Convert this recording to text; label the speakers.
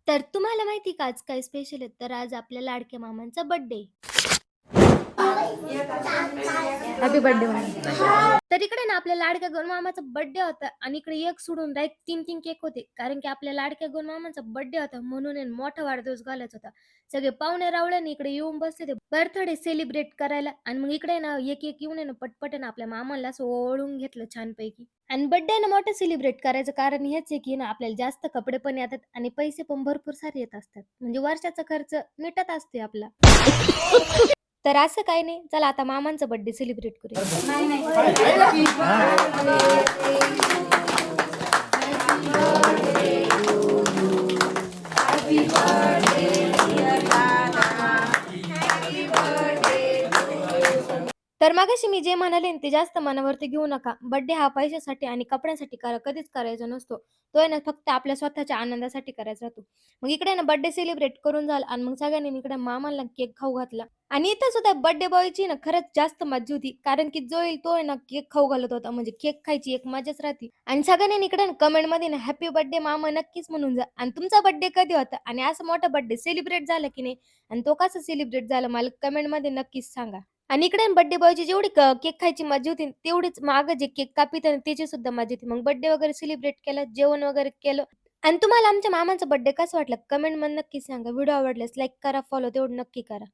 Speaker 1: तर तुम्हाला माहिती का आज काय स्पेशल आहे? तर आज आपल्या लाडक्या मामांचा बर्थडे. हॅपी बर्थडे म्हणा. तर इकडे ना आपल्या लाडक्या गणमामाचा बर्थडे होता आणि इकडे एक सोडून डायरेक्ट 3-3 केक होते. कारण की आपल्या लाडक्या गणमामाचा बर्थडे होता म्हणून आहे ना मोठा वाढदिवस घालायचा होता. सगळे पाहुणे-रावळे इकडे येऊन बसले ते बर्थडे सेलिब्रेट करायला आणि मग इकडे ना एक-एक येऊन आहे ना पटपट आहे ना आपल्या मामाला असं ओवाळून घेतलं छानपैकी. आणि बर्थडे ना मोठं सेलिब्रेट करायचं कारण हेच आहे की ना आपल्याला जास्त कपडे पण येतात आणि पैसे पण भरपूर सारे येत असतात. म्हणजे वर्षाचा खर्च मिटत असतोय आपला. तर असं काही नाही. चला आता मामांचा बर्थडे सेलिब्रेट करूया. तर मगाशी मी जे म्हणाले ना, ते जास्त मनावरती घेऊ नका. बर्थडे हा पैशासाठी आणि कपड्यांसाठी करा कधीच करायचा नसतो. तो आहे ना फक्त आपल्या स्वतःच्या आनंदासाठी करायचा राहतो. मग इकडे ना बर्थडे सेलिब्रेट करून झालं आणि मग सगळ्यांनी इकडे मामाला केक खाऊ घातला. आणि इथं सुद्धा बर्थडे बॉयची ना खरंच जास्त मज्जा होती. कारण की जो येईल तो आहे ना केक खाऊ घालत होता. म्हणजे केक खायची एक मजाच राहते. आणि सगळ्यांनी इकडे कमेंटमध्ये ना हॅपी बर्थडे मामा नक्कीच म्हणून जा. आणि तुमचा बर्थडे कधी होता आणि असं मोठा बर्थडे सेलिब्रेट झाला की नाही आणि तो कसा सेलिब्रेट झाला मला कमेंटमध्ये नक्कीच सांगा. आणि इकडे बर्थडे बॉयची जेवढी केक खायची मजा होती, तेवढीच मागं जे केक कापित त्याची सुद्धा मजा होती. मग बर्थडे वगैरे सेलिब्रेट केलं, जेवण वगैरे केलं. आणि तुम्हाला आमच्या मामाचा बर्थडे कसा वाटला? कमेंटमध्ये नक्की सांगा. व्हिडिओ आवडल्यास लाईक करा, फॉलो तेवढं नक्की करा.